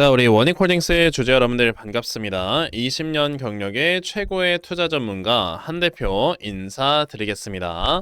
자, 우리 원익홀딩스의 주주 여러분들 반갑습니다. 20년 경력의 최고의 투자 전문가 한 대표 인사드리겠습니다.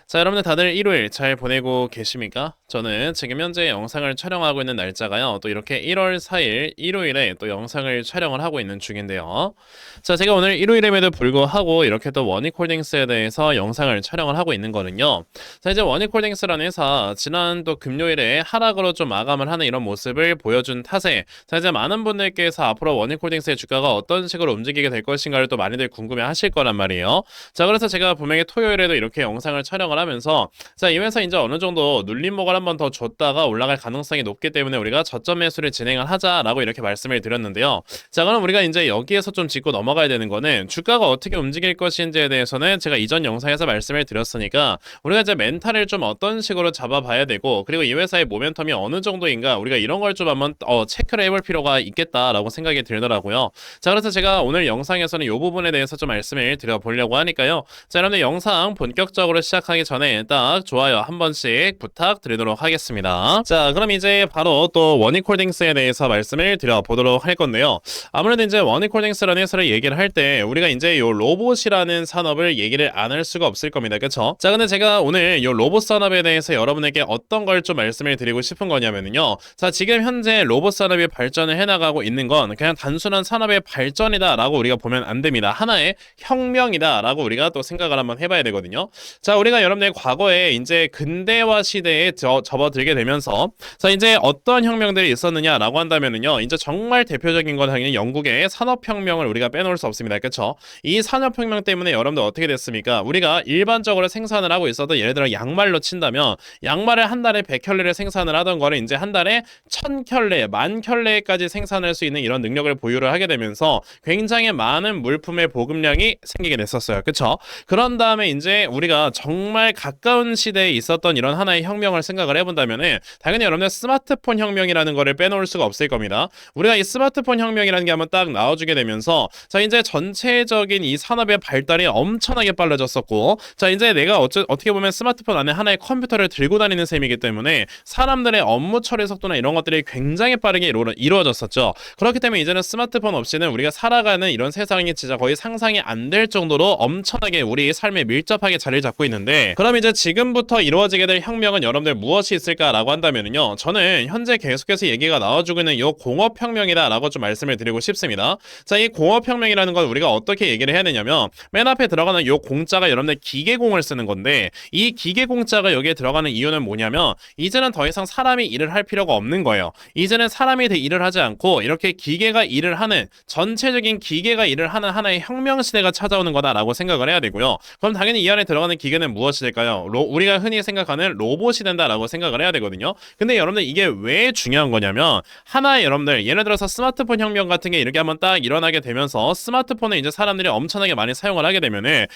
자, 여러분들 다들 일요일 잘 보내고 계십니까? 저는 지금 현재 영상을 촬영하고 있는 날짜가요. 또 이렇게 1월 4일 일요일에 또 영상을 촬영을 하고 있는 중인데요. 자, 제가 오늘 일요일임에도 불구하고 이렇게 또 원익홀딩스에 대해서 영상을 촬영을 하고 있는 거는요. 자, 이제 원익홀딩스라는 회사 지난 또 금요일에 하락으로 좀 마감을 하는 이런 모습을 보여준 탓에 자, 이제 많은 분들께서 앞으로 원익홀딩스의 주가가 어떤 식으로 움직이게 될 것인가를 또 많이들 궁금해 하실 거란 말이에요. 자, 그래서 제가 분명히 토요일에도 이렇게 영상을 촬영을 하면서 자, 이 회사 이제 어느 정도 눌림목을 한번 더 줬다가 올라갈 가능성이 높기 때문에 우리가 저점 매수를 진행을 하자라고 이렇게 말씀을 드렸는데요. 자, 그럼 우리가 이제 여기에서 좀 짚고 넘어가야 되는 거는 주가가 어떻게 움직일 것인지에 대해서는 제가 이전 영상에서 말씀을 드렸으니까 우리가 이제 멘탈을 좀 어떤 식으로 잡아봐야 되고, 그리고 이 회사의 모멘텀이 어느 정도인가 우리가 이런 걸 좀 한번 체크를 해볼 필요가 있겠다라고 생각이 들더라고요. 자, 그래서 제가 오늘 영상에서는 이 부분에 대해서 좀 말씀을 드려보려고 하니까요. 자, 여러분들 영상 본격적으로 시작하기 전에 딱 좋아요 한 번씩 부탁드리도록 하겠습니다. 자, 그럼 이제 바로 또 원익홀딩스에 대해서 말씀을 드려보도록 할 건데요. 아무래도 이제 원익홀딩스라는 회사를 얘기를 할 때 우리가 이제 요 로봇이라는 산업을 얘기를 안 할 수가 없을 겁니다. 그쵸? 자, 근데 제가 오늘 요 로봇 산업에 대해서 여러분에게 어떤 걸 좀 말씀을 드리고 싶은 거냐면요. 자, 지금 현재 로봇 산업이 발전을 해나가고 있는 건 그냥 단순한 산업의 발전이다 라고 우리가 보면 안 됩니다. 하나의 혁명이다 라고 우리가 또 생각을 한번 해봐야 되거든요. 자, 우리가 여러분들 과거에 이제 근대화 시대에 접어들게 되면서 자, 이제 어떤 혁명들이 있었느냐라고 한다면은요, 이제 정말 대표적인 건 당연히 영국의 산업혁명을 우리가 빼놓을 수 없습니다. 그렇죠? 이 산업혁명 때문에 여러분들 어떻게 됐습니까? 우리가 일반적으로 생산을 하고 있어도 예를 들어 양말로 친다면 양말을 한 달에 100켤레를 생산을 하던 거를 이제 한 달에 1000켤레, 10,000켤레까지 생산할 수 있는 이런 능력을 보유를 하게 되면서 굉장히 많은 물품의 보급량이 생기게 됐었어요. 그렇죠? 그런 다음에 이제 우리가 정말 가까운 시대에 있었던 이런 하나의 혁명을 생각을 해본다면은 당연히 여러분들 스마트폰 혁명이라는 거를 빼놓을 수가 없을 겁니다. 우리가 이 스마트폰 혁명이라는 게 한번 딱 나와주게 되면서 자, 이제 전체적인 이 산업의 발달이 엄청나게 빨라졌었고, 자, 이제 내가 어떻게 보면 스마트폰 안에 하나의 컴퓨터를 들고 다니는 셈이기 때문에 사람들의 업무 처리 속도나 이런 것들이 굉장히 빠르게 이루어졌었죠. 그렇기 때문에 이제는 스마트폰 없이는 우리가 살아가는 이런 세상이 진짜 거의 상상이 안 될 정도로 엄청나게 우리 삶에 밀접하게 자리를 잡고 있는데, 그럼 이제 지금부터 이루어지게 될 혁명은 여러분들 무엇이 있을까라고 한다면요, 저는 현재 계속해서 얘기가 나와주고 있는 이 공업혁명이다라고 좀 말씀을 드리고 싶습니다. 자, 이 공업혁명이라는 건 우리가 어떻게 얘기를 해야 되냐면 맨 앞에 들어가는 이 공자가 여러분들 기계공을 쓰는 건데, 이 기계공자가 여기에 들어가는 이유는 뭐냐면 이제는 더 이상 사람이 일을 할 필요가 없는 거예요. 이제는 사람이 일을 하지 않고 이렇게 기계가 일을 하는, 전체적인 기계가 일을 하는 하나의 혁명 시대가 찾아오는 거다라고 생각을 해야 되고요. 그럼 당연히 이 안에 들어가는 기계는 무엇이 될까요? 우리가 흔히 생각하는 로봇이 된다라고 생각을 해야 되거든요. 근데 여러분들 이게 왜 중요한 거냐면 하나의 여러분들 예를 들어서 스마트폰 혁명 같은 게 이렇게 한번 딱 일어나게 되면서 스마트폰을 이제 사람들이 엄청나게 많이 사용을 하게 되면은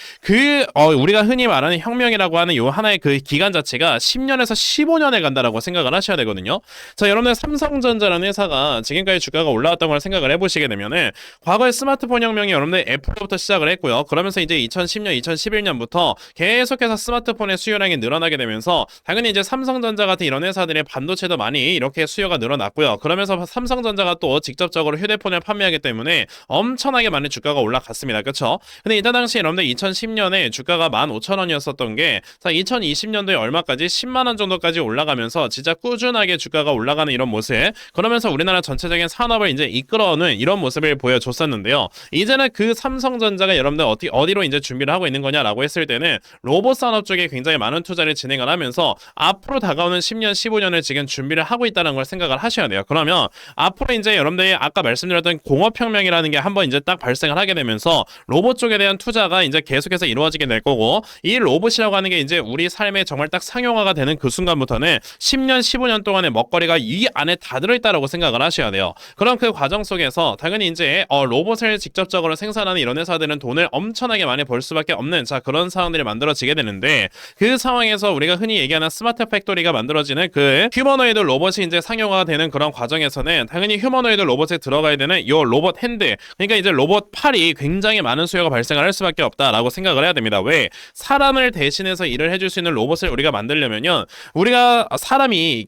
우리가 흔히 말하는 혁명이라고 하는 요 하나의 그 기간 자체가 10년에서 15년에 간다라고 생각을 하셔야 되거든요. 자, 여러분들 삼성전자라는 회사가 지금까지 주가가 올라왔던 걸 생각을 해보시게 되면은 과거에 스마트폰 혁명이 여러분들 애플로부터 시작을 했고요. 그러면서 이제 2010년, 2011년부터 계속해서 스마트폰의 수요량이 늘어나게 되면서 당연히 이제 삼성전자 같은 이런 회사들의 반도체도 많이 이렇게 수요가 늘어났고요. 그러면서 삼성전자가 또 직접적으로 휴대폰을 판매하기 때문에 엄청나게 많은 주가가 올라갔습니다. 그렇죠? 근데 이때 당시 여러분들 2010년에 주가가 15,000원이었었던 게 자, 2020년도에 얼마까지 10만 원 정도까지 올라가면서 진짜 꾸준하게 주가가 올라가는 이런 모습, 그러면서 우리나라 전체적인 산업을 이제 이끌어오는 이런 모습을 보여줬었는데요. 이제는 그 삼성전자가 여러분들 어디로 이제 준비를 하고 있는 거냐라고 했을 때는 로봇 산업 쪽에 굉장히 많은 투자를 진행을 하면서 앞으로 다가오는 10년, 15년을 지금 준비를 하고 있다는 걸 생각을 하셔야 돼요. 그러면 앞으로 이제 여러분들이 아까 말씀드렸던 공업혁명이라는 게 한번 이제 딱 발생을 하게 되면서 로봇 쪽에 대한 투자가 이제 계속해서 이루어지게 될 거고, 이 로봇이라고 하는 게 이제 우리 삶에 정말 딱 상용화가 되는 그 순간부터는 10년, 15년 동안의 먹거리가 이 안에 다 들어있다라고 생각을 하셔야 돼요. 그럼 그 과정 속에서 당연히 이제 로봇을 직접적으로 생산하는 이런 회사들은 돈을 엄청나게 많이 벌 수밖에 없는 자, 그런 상황들이 만들어지게 되는데, 있는데 그 상황에서 우리가 흔히 얘기하는 스마트 팩토리가 만들어지는 그 휴머노이드 로봇이 이제 상용화가 되는 그런 과정에서는 당연히 휴머노이드 로봇에 들어가야 되는 이 로봇 핸드, 그러니까 이제 로봇 팔이 굉장히 많은 수요가 발생을 할 수밖에 없다라고 생각을 해야 됩니다. 왜? 사람을 대신해서 일을 해줄 수 있는 로봇을 우리가 만들려면요, 우리가 사람이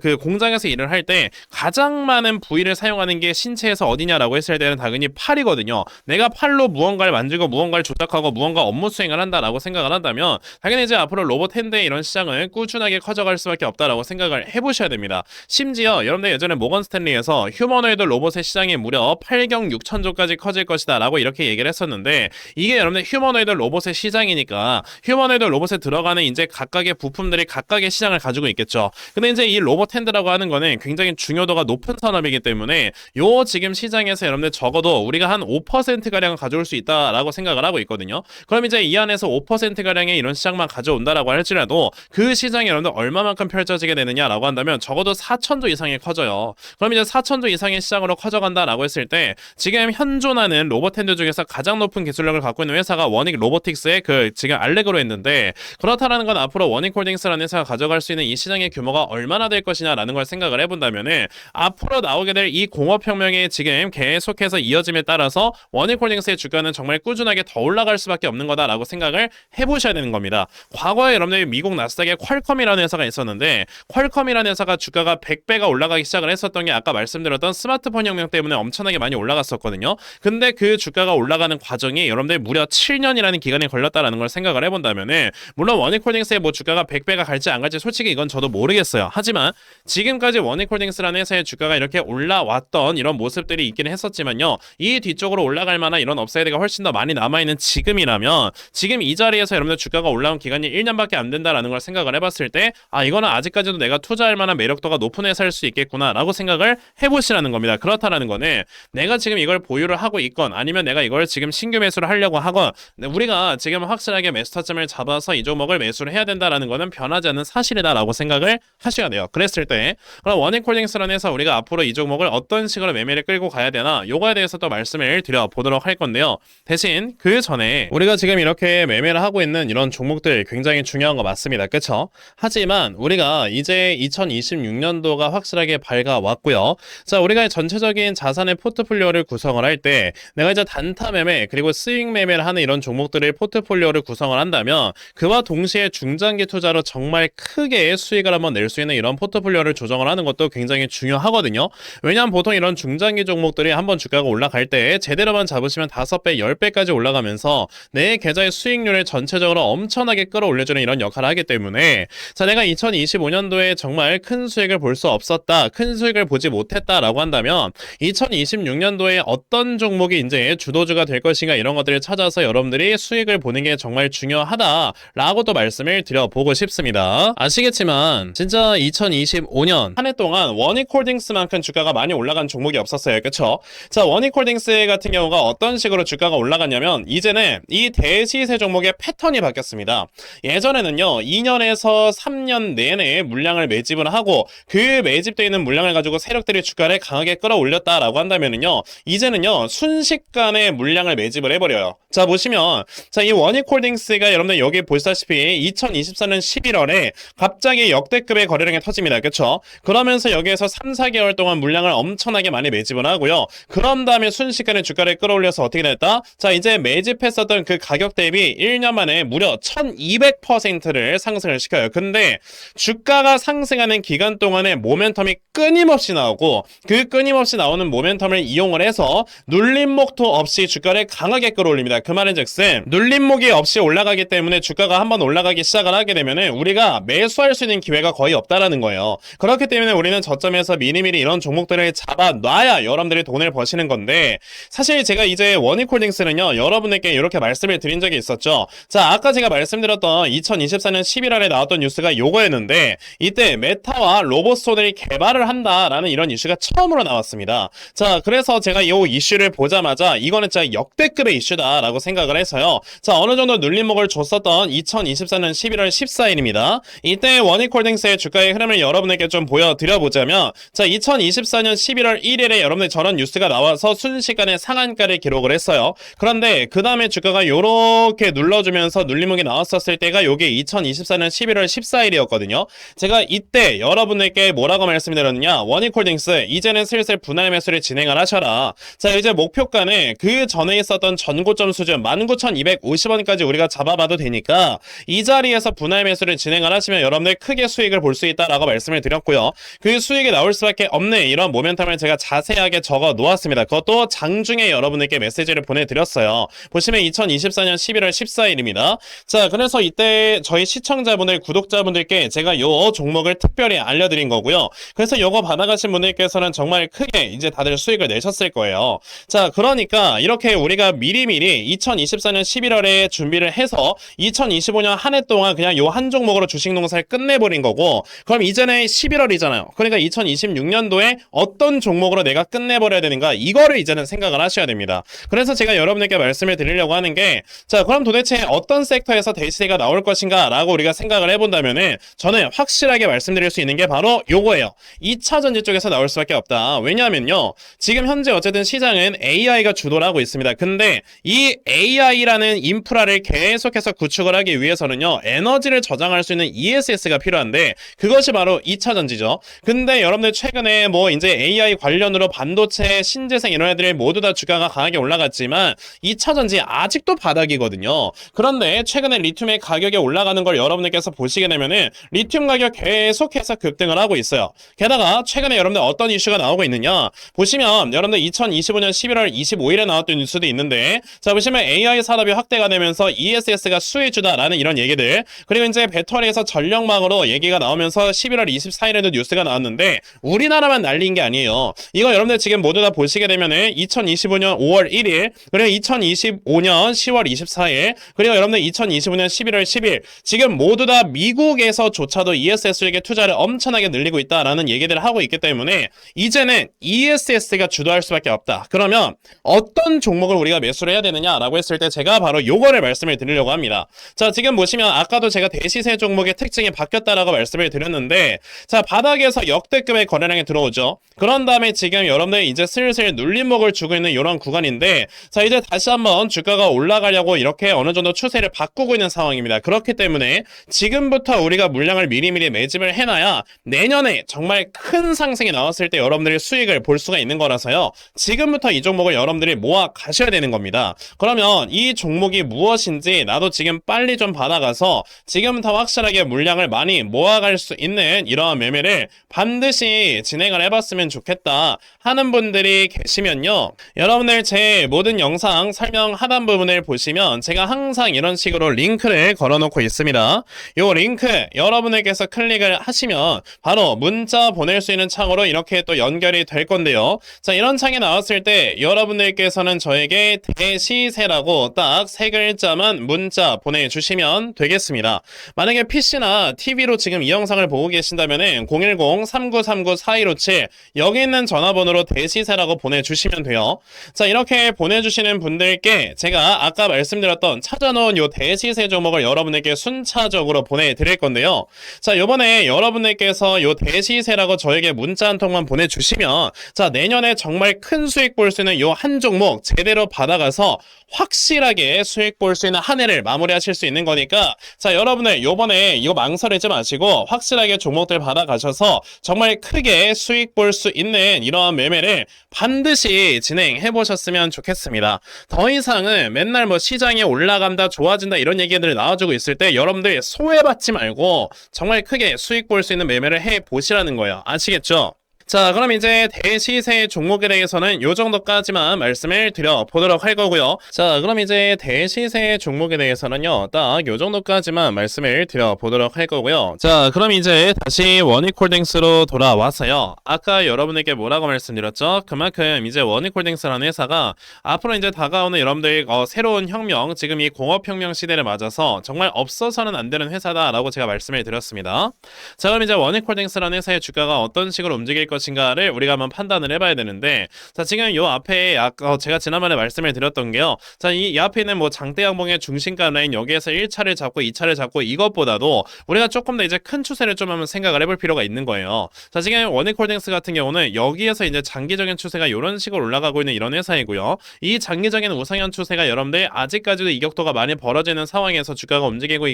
그 공장에서 일을 할 때 가장 많은 부위를 사용하는 게 신체에서 어디냐라고 했을 때는 당연히 팔이거든요. 내가 팔로 무언가를 만지고 무언가를 조작하고 무언가 업무 수행을 한다라고 생각을 한다면 당연히 이제 앞으로 로봇 핸드의 이런 시장은 꾸준하게 커져갈 수밖에 없다라고 생각을 해보셔야 됩니다. 심지어 여러분들 예전에 모건 스탠리에서 휴머노이드 로봇의 시장이 무려 8경 6천조까지 커질 것이다 라고 이렇게 얘기를 했었는데, 이게 여러분들 휴머노이드 로봇의 시장이니까 휴머노이드 로봇에 들어가는 이제 각각의 부품들이 각각의 시장을 가지고 있겠죠. 근데 이제 이 로봇 핸드라고 하는 거는 굉장히 중요도가 높은 산업이기 때문에 요 지금 시장에서 여러분들 적어도 우리가 한 5%가량은 가져올 수 있다라고 생각을 하고 있거든요. 그럼 이제 이 안에서 5%가량의 이런 시장만 가져온다라고 할지라도 그 시장이 여러분들 얼마만큼 펼쳐지게 되느냐라고 한다면 적어도 4천조 이상이 커져요. 그럼 이제 4천조 이상의 시장으로 커져간다라고 했을 때 지금 현존하는 로봇 핸드 중에서 가장 높은 기술력을 갖고 있는 회사가 워닉 로보틱스의 그 지금 알렉으로 했는데, 그렇다라는 건 앞으로 워닉 홀딩스라는 회사가 가져갈 수 있는 이 시장의 규모가 얼마나 될 것이냐라는 걸 생각을 해본다면은 앞으로 나오게 될 이 공업혁명이 지금 계속해서 이어짐에 따라서 워닉 홀딩스의 주가는 정말 꾸준하게 더 올라갈 수밖에 없는 거다라고 생각을 해보셔야 되는 겁니다. 과거에 여러분들 미국 나스닥에 퀄컴이라는 회사가 있었는데, 퀄컴이라는 회사가 주가가 100배가 올라가기 시작을 했었던 게 아까 말씀드렸던 스마트폰 혁명 때문에 엄청나게 많이 올라갔었거든요. 근데 그 주가가 올라가는 과정이 여러분들 무려 7년이라는 기간이 걸렸다라는 걸 생각을 해본다면은, 물론 워닉홀딩스의 뭐 주가가 100배가 갈지 안 갈지 솔직히 이건 저도 모르겠어요. 하지만 지금까지 워닉홀딩스라는 회사의 주가가 이렇게 올라왔던 이런 모습들이 있기는 했었지만요, 이 뒤쪽으로 올라갈 만한 이런 업사이드가 훨씬 더 많이 남아있는 지금이라면, 지금 이 자리에서 여러분들 주가가 올라온 기간이 1년밖에 안 된다라는 걸 생각을 해봤을 때, 아, 이거는 아직까지도 내가 투자할 만한 매력도가 높은 회사일 수 있겠구나 라고 생각을 해보시라는 겁니다. 그렇다라는 거는 내가 지금 이걸 보유를 하고 있건 아니면 내가 이걸 지금 신규 매수를 하려고 하건, 우리가 지금 확실하게 매수타점을 잡아서 이 종목을 매수를 해야 된다라는 거는 변하지 않는 사실이다라고 생각을 하셔야 돼요. 그랬을 때 그럼 워닉홀딩스라는 회사 우리가 앞으로 이 종목을 어떤 식으로 매매를 끌고 가야 되나, 요거에 대해서 또 말씀을 드려보도록 할 건데요. 대신 그 전에 우리가 지금 이렇게 매매를 하고 있는 이런 종목들 굉장히 중요한 거 맞습니다. 그쵸? 하지만 우리가 이제 2026년도가 확실하게 밝아왔고요. 자, 우리가 전체적인 자산의 포트폴리오를 구성을 할 때 내가 이제 단타 매매 그리고 스윙 매매를 하는 이런 종목들의 포트폴리오를 구성을 한다면, 그와 동시에 중장기 투자로 정말 크게 수익을 한번 낼 수 있는 이런 포트폴리오를 조정을 하는 것도 굉장히 중요하거든요. 왜냐하면 보통 이런 중장기 종목들이 한번 주가가 올라갈 때 제대로만 잡으시면 5배, 10배까지 올라가면서 내 계좌의 수익률을 전체적으로 엄청나게 끌어올려주는 이런 역할을 하기 때문에, 자, 내가 2025년도에 정말 큰 수익을 볼 수 없었다, 큰 수익을 보지 못했다라고 한다면 2026년도에 어떤 종목이 이제 주도주가 될 것인가, 이런 것들을 찾아서 여러분들이 수익을 보는 게 정말 중요하다라고 또 말씀을 드려보고 싶습니다. 아시겠지만 진짜 2025년 한 해 동안 워닉홀딩스만큼 주가가 많이 올라간 종목이 없었어요. 그쵸? 자, 워닉홀딩스 같은 경우가 어떤 식으로 주가가 올라갔냐면, 이제는 이 대시세 종목의 패턴이 바뀌었습니다. 예전에는요 2년에서 3년 내내 물량을 매집을 하고 그 매집되어 있는 물량을 가지고 세력들이 주가를 강하게 끌어올렸다라고 한다면은요, 이제는요 순식간에 물량을 매집을 해버려요. 자, 보시면 자, 이 워닉홀딩스가 여러분들 여기 보시다시피 2024년 11월에 갑자기 역대급의 거래량이 터집니다. 그쵸? 그러면서 여기에서 3, 4개월 동안 물량을 엄청나게 많이 매집을 하고요. 그런 다음에 순식간에 주가를 끌어올려서 어떻게 됐다? 자, 이제 매집했었던 그 가격 대비 1년 만에 무려 1200%를 상승을 시켜요. 근데 주가가 상승하는 기간 동안에 모멘텀이 끊임없이 나오고, 그 끊임없이 나오는 모멘텀을 이용을 해서 눌림목도 없이 주가를 강하게 끌어올립니다. 그 말은즉슨 눌림목이 없이 올라가기 때문에 주가가 한번 올라가기 시작을 하게 되면은 우리가 매수할 수 있는 기회가 거의 없다라는 거예요. 그렇기 때문에 우리는 저점에서 미리미리 이런 종목들을 잡아놔야 여러분들이 돈을 버시는 건데, 사실 제가 이제 워닉홀딩스는요 여러분에게 이렇게 말씀을 드린 적이 있었죠. 자, 아까 제가 말씀드렸던 2024년 11월에 나왔던 뉴스가 요거였는데, 이때 메타와 로봇손을 개발을 한다라는 이런 이슈가 처음으로 나왔습니다. 자, 그래서 제가 이 이슈를 보자마자 이거는 진짜 역대급의 이슈다라고 생각을 해서요, 자, 어느 정도 눌림목을 줬었던 2024년 11월 14일입니다. 이때 워닉홀딩스의 주가의 흐름을 여러분에게 좀 보여드려보자면, 자, 2024년 11월 1일에 여러분들 저런 뉴스가 나와서 순식간에 상한가를 기록을 했어요. 그런데 그 다음에 주가가 요렇게 눌러주면서 눌림목이 나와 나왔었을 때가 요게 2024년 11월 14일이었거든요. 제가 이때 여러분들께 뭐라고 말씀드렸느냐, 원익홀딩스 이제는 슬슬 분할 매수를 진행을 하셔라. 자, 이제 목표가는 그 전에 있었던 전고점 수준 19,250원까지 우리가 잡아봐도 되니까 이 자리에서 분할 매수를 진행을 하시면 여러분들 크게 수익을 볼 수 있다라고 말씀을 드렸고요. 그 수익이 나올 수밖에 없는 이런 모멘텀을 제가 자세하게 적어 놓았습니다. 그것도 장중에 여러분들께 메시지를 보내드렸어요. 보시면 2024년 11월 14일입니다. 자, 그래서 이때 저희 시청자분들, 구독자분들께 제가 요 종목을 특별히 알려드린 거고요. 그래서 요거 받아가신 분들께서는 정말 크게 이제 다들 수익을 내셨을 거예요. 자, 그러니까 이렇게 우리가 미리미리 2024년 11월에 준비를 해서 2025년 한 해 동안 그냥 요 한 종목으로 주식 농사를 끝내버린 거고, 그럼 이제는 11월이잖아요. 그러니까 2026년도에 어떤 종목으로 내가 끝내버려야 되는가, 이거를 이제는 생각을 하셔야 됩니다. 그래서 제가 여러분들께 말씀을 드리려고 하는 게, 자, 그럼 도대체 어떤 섹터에서 대시세가 나올 것인가 라고 우리가 생각을 해본다면은 저는 확실하게 말씀드릴 수 있는 게 바로 요거예요. 2차전지 쪽에서 나올 수밖에 없다. 왜냐하면요, 지금 현재 어쨌든 시장은 AI가 주도를 하고 있습니다. 근데 이 AI라는 인프라를 계속해서 구축을 하기 위해서는요, 에너지를 저장할 수 있는 ESS가 필요한데 그것이 바로 2차전지죠. 근데 여러분들 최근에 뭐 이제 AI 관련으로 반도체, 신재생 이런 애들이 모두 다 주가가 강하게 올라갔지만 2차전지 아직도 바닥이거든요. 그런데 최근에 리튬의 가격이 올라가는 걸 여러분들께서 보시게 되면은 리튬 가격 계속해서 급등을 하고 있어요. 게다가 최근에 여러분들 어떤 이슈가 나오고 있느냐, 보시면 여러분들 2025년 11월 25일에 나왔던 뉴스도 있는데, 자, 보시면 AI 산업이 확대가 되면서 ESS가 수혜주다라는 이런 얘기들, 그리고 이제 배터리에서 전력망으로 얘기가 나오면서 11월 24일에도 뉴스가 나왔는데 우리나라만 날린 게 아니에요. 이거 여러분들 지금 모두 다 보시게 되면은 2025년 5월 1일, 그리고 2025년 10월 24일, 그리고 여러분들 2025년 11월 10일, 지금 모두 다 미국에서조차도 ESS 쪽에 투자를 엄청나게 늘리고 있다라는 얘기들을 하고 있기 때문에 이제는 ESS가 주도할 수밖에 없다. 그러면 어떤 종목을 우리가 매수를 해야 되느냐라고 했을 때 제가 바로 요거를 말씀을 드리려고 합니다. 자, 지금 보시면 아까도 제가 대시세 종목의 특징이 바뀌었다라고 말씀을 드렸는데, 자, 바닥에서 역대급의 거래량이 들어오죠. 그런 다음에 지금 여러분들 이제 슬슬 눌림목을 주고 있는 이런 구간인데, 자, 이제 다시 한번 주가가 올라가려고 이렇게 어느 정도 추세를 바꾸고 있는 상황입니다. 그렇기 때문에 지금부터 우리가 물량을 미리미리 매집을 해놔야 내년에 정말 큰 상승이 나왔을 때 여러분들이 수익을 볼 수가 있는 거라서요, 지금부터 이 종목을 여러분들이 모아 가셔야 되는 겁니다. 그러면 이 종목이 무엇인지 나도 지금 빨리 좀 받아가서 지금부터 확실하게 물량을 많이 모아갈 수 있는 이러한 매매를 반드시 진행을 해봤으면 좋겠다 하는 분들이 계시면요, 여러분들 제 모든 영상 설명 하단 부분을 보시면 제가 항상 이런 식으로 링크를 걸어놓고 있습니다. 요 링크 여러분들께서 클릭을 하시면 바로 문자 보낼 수 있는 창으로 이렇게 또 연결이 될 건데요. 자, 이런 창이 나왔을 때 여러분들께서는 저에게 대시세라고 딱 세 글자만 문자 보내주시면 되겠습니다. 만약에 PC나 TV로 지금 이 영상을 보고 계신다면 010-3939-4157 여기 있는 전화번호로 대시세라고 보내주시면 돼요. 자, 이렇게 보내주시는 분들께 제가 아까 말씀드렸던 찾아놓은 요 대시세 종목을 여러분에게 순차적으로 보내드릴 건데요. 자, 요번에 여러분들께서 요 대시세라고 저에게 문자 한 통만 보내주시면, 자, 내년에 정말 큰 수익 볼 수 있는 요 한 종목 제대로 받아가서 확실하게 수익 볼 수 있는 한 해를 마무리하실 수 있는 거니까, 자, 여러분들 요번에 이거 망설이지 마시고 확실하게 종목들 받아가셔서 정말 크게 수익 볼 수 있는 이러한 매매를 반드시 진행해 보셨으면 좋겠습니다. 더 이상은 맨날 뭐 시장이 올라간다, 좋아진다 이런 얘기들 나와주고 있을 때 여러분들 소외받지 말고 정말 크게 수익 볼 수 있는 매매를 해 보시라는 거예요. 아시겠죠? 자, 그럼 이제 대시세 종목에 대해서는 요 정도까지만 말씀을 드려보도록 할 거고요. 자, 그럼 이제 대시세 종목에 대해서는요, 딱 요 정도까지만 말씀을 드려보도록 할 거고요. 자, 그럼 이제 다시 원익홀딩스로 돌아와서요, 아까 여러분에게 뭐라고 말씀드렸죠? 그만큼 이제 원익홀딩스라는 회사가 앞으로 이제 다가오는 여러분들 새로운 혁명, 지금 이 공업혁명 시대를 맞아서 정말 없어서는 안 되는 회사다라고 제가 말씀을 드렸습니다. 자, 그럼 이제 원익홀딩스라는 회사의 주가가 어떤 식으로 움직일 것인가를 우리가 한번 판단을 해봐야 되는데, 자, 지금 요 앞에 제가 지난번에 말씀을 드렸던 게요. 자, 이 앞에 있는 뭐 장대 양봉의 중심가 라인 여기에서 1차를 잡고 2차를 잡고 이것보다도 우리가 조금 더 이제 큰 추세를 좀 한번 생각을 해볼 필요가 있는 거예요. 자, 지금 원익홀딩스 같은 경우는 여기에서 이제 장기적인 추세가 이런 식으로 올라가고 있는 이런 회사이고요. 이 장기적인 우상향 추세가 여러분들 아직까지도 이격도가 많이 벌어지는 상황에서 주가가 움직이고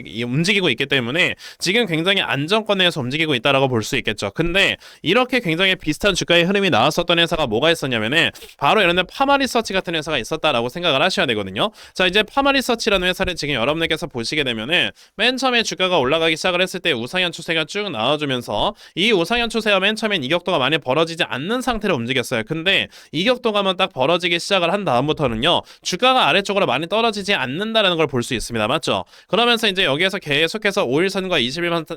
있기 때문에 지금 굉장히 안정권에서 움직이고 있다라고 볼 수 있겠죠. 근데 이렇게 굉장히 비슷한 주가의 흐름이 나왔었던 회사가 뭐가 있었냐면은 바로 이런 데 파마리서치 같은 회사가 있었다라고 생각을 하셔야 되거든요. 자, 이제 파마리서치라는 회사를 지금 여러분들께서 보시게 되면은 맨 처음에 주가가 올라가기 시작을 했을 때 우상향 추세가 쭉 나와주면서 이 우상향 추세가 맨 처음엔 이격도가 많이 벌어지지 않는 상태로 움직였어요. 근데 이격도가 한번 딱 벌어지기 시작을 한 다음부터는요, 주가가 아래쪽으로 많이 떨어지지 않는다라는 걸 볼 수 있습니다. 맞죠? 그러면서 이제 여기에서 계속해서 5일선과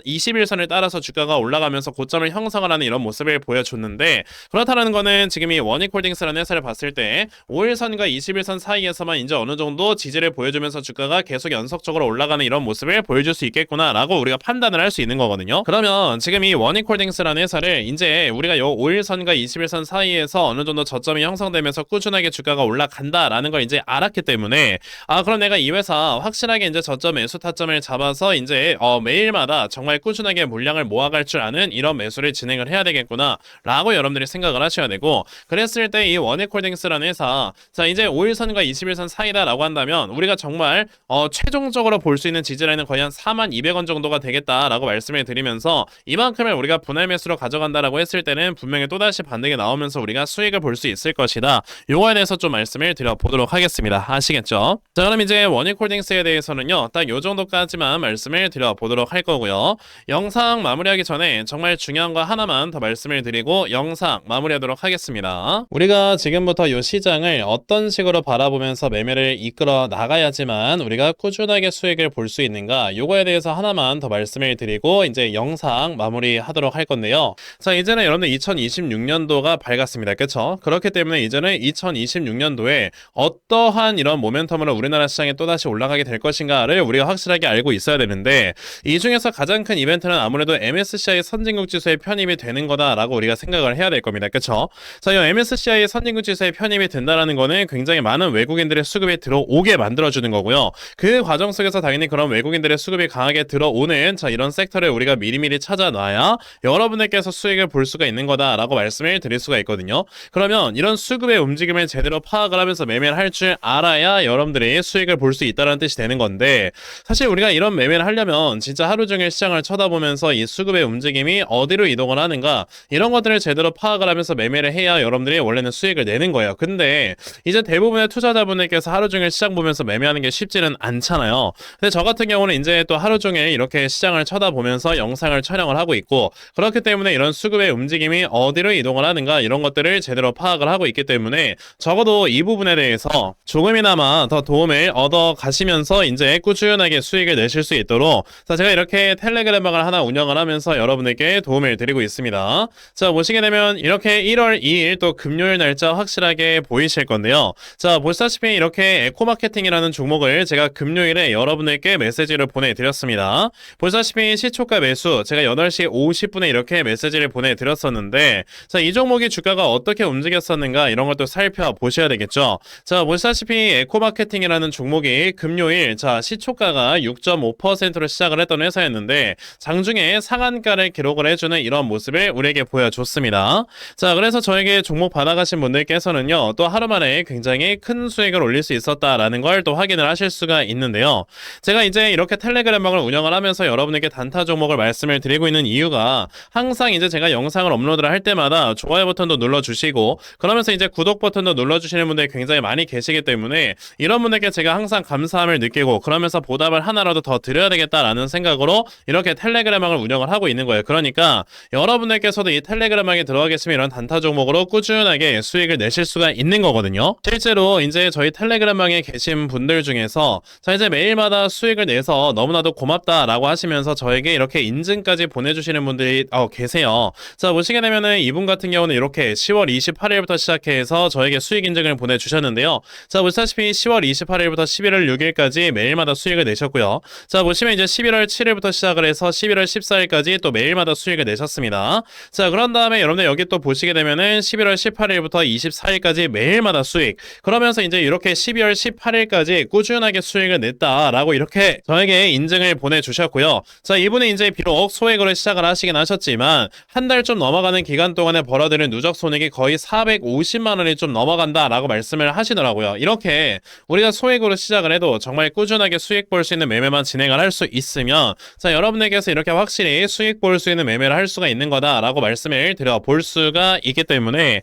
21선을 따라서 주가가 올라가면서 고점을 형성을 하는 이런 모습을 보여줬는데, 그렇다는 거는 지금 이 원익홀딩스라는 회사를 봤을 때 5일선과 21선 사이에서만 이제 어느 정도 지지를 보여주면서 주가가 계속 연속적으로 올라가는 이런 모습을 보여줄 수 있겠구나라고 우리가 판단을 할 수 있는 거거든요. 그러면 지금 이 원익홀딩스라는 회사를 이제 우리가 요 5일선과 21선 사이에서 어느 정도 저점이 형성되면서 꾸준하게 주가가 올라간다라는 걸 이제 알았기 때문에, 그럼 내가 이 회사 확실하게 이제 저점 매수 타점을 잡아서 이제 매일마다 정말 꾸준하게 물량을 모아갈 줄 아는 이런 매수를 진행을 해야 되겠구나 라고 여러분들이 생각을 하셔야 되고, 그랬을 때 이 원익홀딩스라는 회사, 자, 이제 5일선과 21선 사이다 라고 한다면 우리가 정말 최종적으로 볼 수 있는 지지라인은 거의 한 42,200원 정도가 되겠다라고 말씀을 드리면서, 이만큼을 우리가 분할 매수로 가져간다라고 했을 때는 분명히 또다시 반등이 나오면서 우리가 수익을 볼 수 있을 것이다. 요거에 대해서 좀 말씀을 드려보도록 하겠습니다. 아시겠죠? 자, 그럼 이제 원익홀딩스에 대해서는요, 딱 요 정도까지만 말씀을 드려보도록 할 거고요. 영상 마무리하기 전에 정말 중요한 거 하나만 더 말씀을 드리고 영상 마무리하도록 하겠습니다. 우리가 지금부터 이 시장을 어떤 식으로 바라보면서 매매를 이끌어 나가야지만 우리가 꾸준하게 수익을 볼 수 있는가, 요거에 대해서 하나만 더 말씀을 드리고 이제 영상 마무리하도록 할 건데요. 자, 이제는 여러분들 2026년도가 밝았습니다. 그쵸? 그렇기 때문에 이제는 2026년도에 어떠한 이런 모멘텀으로 우리나라 시장에 또다시 올라가게 될 것인가를 우리가 확실하게 알고 있어야 되는데, 이 중에서 가장 큰 이벤트는 아무래도 MSCI 선진국 지수에 편입이 되는 거다라고 우리가 생각을 해야 될 겁니다. 그쵸? 자, 이 MSCI 선진국 지수에 편입이 된다라는 거는 굉장히 많은 외국인들의 수급이 들어오게 만들어주는 거고요. 그 과정 속에서 당연히 그런 외국인들의 수급이 강하게 들어오는 이런 섹터를 우리가 미리미리 찾아놔야 여러분들께서 수익을 볼 수가 있는 거다라고 말씀을 드릴 수가 있거든요. 그러면 이런 수급의 움직임을 제대로 파악을 하면서 매매를 할 줄 알아야 여러분들이 수익을 볼 수 있다는 뜻이 되는 건데, 사실 우리가 이런 매매를 하려면 진짜 하루 종일 시장을 쳐다보면서 이 수급의 움직임이 어디로 이동을 하는가, 이런 것들을 제대로 파악을 하면서 매매를 해야 여러분들이 원래는 수익을 내는 거예요. 근데 이제 대부분의 투자자분들께서 하루 종일 시장 보면서 매매하는 게 쉽지는 않잖아요. 근데 저 같은 경우는 이제 또 하루 종일 이렇게 시장을 쳐다보면서 영상을 촬영을 하고 있고, 그렇기 때문에 이런 수급의 움직임이 어디로 이동을 하는가, 이런 것들을 제대로 파악을 하고 있기 때문에 적어도 이 부분에 대해서 조금이나마 더 도움을 얻어 가시면서 이제 꾸준하게 수익을 내실 수 있도록, 자, 제가 이렇게 텔레그램방을 하나 운영을 하면서 여러분에게 도움을 드리고 있습니다. 자, 보시게 되면 이렇게 1월 2일 또 금요일 날짜 확실하게 보이실 건데요. 자, 보시다시피 이렇게 에코마케팅이라는 종목을 제가 금요일에 여러분에게 메시지를 보내드렸습니다. 보시다시피 시초가 매수 제가 8시 50분에 이렇게 메시지를 보내드렸었는데, 자, 이 종목이 주가가 어떻게 움직였었는가 이런 것도 살펴보셔야 되겠죠. 자, 보시다시피 에코마케팅이라는 종목이 금요일, 자, 시초가가 6.5%로 시작을 했던 회사였는데 장중에 상한가를 기록을 해주는 이런 모습을 우리에게 보여줬습니다. 자, 그래서 저에게 종목 받아가신 분들께서는요, 또 하루 만에 굉장히 큰 수익을 올릴 수 있었다라는 걸 또 확인을 하실 수가 있는데요. 제가 이제 이렇게 텔레그램방을 운영을 하면서 여러분에게 단타 종목을 말씀을 드리고 있는 이유가, 항상 이제 제가 영상을 업로드를 할 때마다 좋아요 버튼도 눌러주시고 그러면서 이제 구독 버튼도 눌러주시는 분들이 굉장히 많이 계시기 때문에 이런 분들께 제가 항상 감사함을 느끼고 그러면서 보답을 하나라도 더 드려야 되겠다라는 생각으로 이렇게 텔레그램방을 운영을 하고 있는 거예요. 그러니까 여러분들께서도 이 텔레그램방에 들어가 계시면 이런 단타 종목으로 꾸준하게 수익을 내실 수가 있는 거거든요. 실제로 이제 저희 텔레그램방에 계신 분들 중에서 자, 이제 매일마다 수익을 내서 너무나도 고맙다라고 하시면서 저에게 이렇게 인증까지 보내주시는 분들이 계세요. 자, 보시게 되면은 이분 같은 경우는 이렇게 10월 28일부터 시작해서 저에게 수익 인증을 보내주셨는데요. 자, 보시다시피 10월 28일부터 11월 6일까지 매일마다 수익을 내셨고요. 자, 보시면 이제 11월 7일부터 시작을 해서 11월 14일까지 또 매일마다 수익을 내셨습니다. 자, 그런 다음에 여러분들 여기 또 보시게 되면은 11월 18일부터 24일까지 매일마다 수익. 그러면서 이제 이렇게 12월 18일까지 꾸준하게 수익을 냈다라고 이렇게 저에게 인증을 보내주셨고요. 자, 이분은 이제 비록 소액으로 시작을 하시긴 하셨지만 한 달 좀 넘어가는 기간 동안에 벌어들인 누적 손익이 거의 450만 원이 좀 넘어간다라고 말씀을 하시더라고요. 이렇게 우리가 소액으로 시작을 해도 정말 꾸준하게 수익 볼 수 있는 매매만 진행을 할 수 있으면 자, 여러분에게서 이렇게 확실히 수익 볼 수 있는 매매를 할 수가 있는 거다라고 말씀을 드려 볼 수가 있기 때문에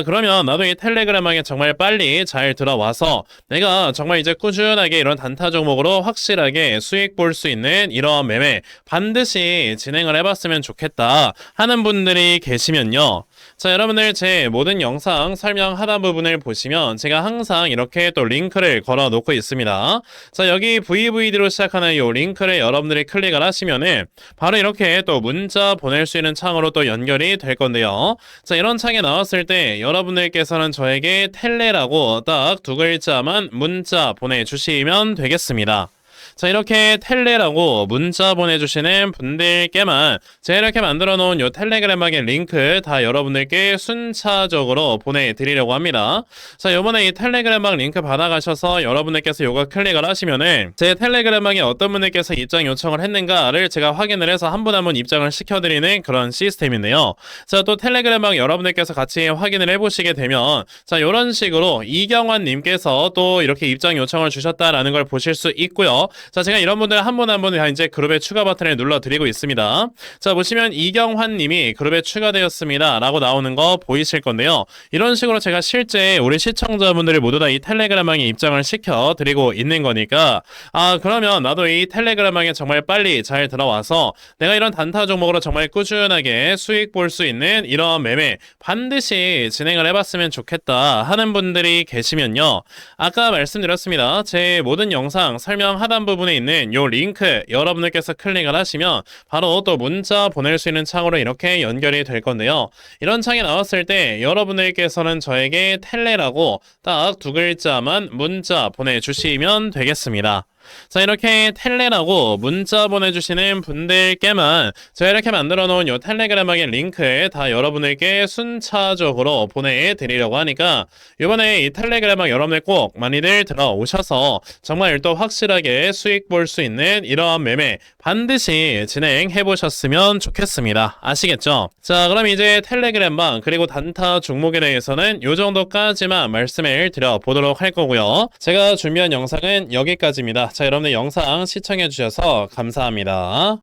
그러면 나도 이 텔레그램방에 정말 빨리 잘 들어와서 내가 정말 이제 꾸준하게 이런 단타 종목으로 확실하게 수익 볼 수 있는 이런 매매 반드시 진행을 해봤으면 좋겠다 하는 분들이 계시면요. 자, 여러분들 제 모든 영상 설명 하단 부분을 보시면 제가 항상 이렇게 또 링크를 걸어 놓고 있습니다. 자, 여기 VVD로 시작하는 이 링크를 여러분들이 클릭을 하시면은 바로 이렇게 또 문자 보낼 수 있는 창으로 또 연결이 될 건데요. 자, 이런 창에 나왔을 때 여러분들께서는 저에게 텔레라고 딱 두 글자만 문자 보내주시면 되겠습니다. 자, 이렇게 텔레라고 문자 보내주시는 분들께만 제가 이렇게 만들어 놓은 요 텔레그램방의 링크 다 여러분들께 순차적으로 보내드리려고 합니다. 자, 요번에 이 텔레그램방 링크 받아가셔서 여러분들께서 요거 클릭을 하시면은 제 텔레그램방에 어떤 분들께서 입장 요청을 했는가를 제가 확인을 해서 한 분 한 분 입장을 시켜드리는 그런 시스템인데요. 자, 또 텔레그램방 여러분들께서 같이 확인을 해보시게 되면 자, 요런 식으로 이경환 님께서 또 이렇게 입장 요청을 주셨다라는 걸 보실 수 있고요. 자, 제가 이런 분들 한 분 한 분 다 이제 그룹의 추가 버튼을 눌러드리고 있습니다. 자, 보시면 이경환 님이 그룹에 추가되었습니다 라고 나오는 거 보이실 건데요. 이런 식으로 제가 실제 우리 시청자분들이 모두 다 이 텔레그램방에 입장을 시켜드리고 있는 거니까 그러면 나도 이 텔레그램방에 정말 빨리 잘 들어와서 내가 이런 단타 종목으로 정말 꾸준하게 수익 볼 수 있는 이런 매매 반드시 진행을 해봤으면 좋겠다 하는 분들이 계시면요. 아까 말씀드렸습니다. 제 모든 영상 설명 하단 부분에 있는 요 링크 여러분들께서 클릭을 하시면 바로 또 문자 보낼 수 있는 창으로 이렇게 연결이 될 건데요. 이런 창이 나왔을 때 여러분들께서는 저에게 텔레라고 딱 두 글자만 문자 보내주시면 되겠습니다. 자, 이렇게 텔레라고 문자 보내주시는 분들께만 제가 이렇게 만들어 놓은 요 텔레그램방의 링크 다 여러분들께 순차적으로 보내드리려고 하니까 이번에 이 텔레그램방 여러분들 꼭 많이들 들어오셔서 정말 또 확실하게 수익 볼 수 있는 이러한 매매 반드시 진행해 보셨으면 좋겠습니다. 아시겠죠? 자, 그럼 이제 텔레그램방 그리고 단타 종목에 대해서는 요 정도까지만 말씀을 드려보도록 할 거고요. 제가 준비한 영상은 여기까지입니다. 자, 여러분들 영상 시청해 주셔서 감사합니다.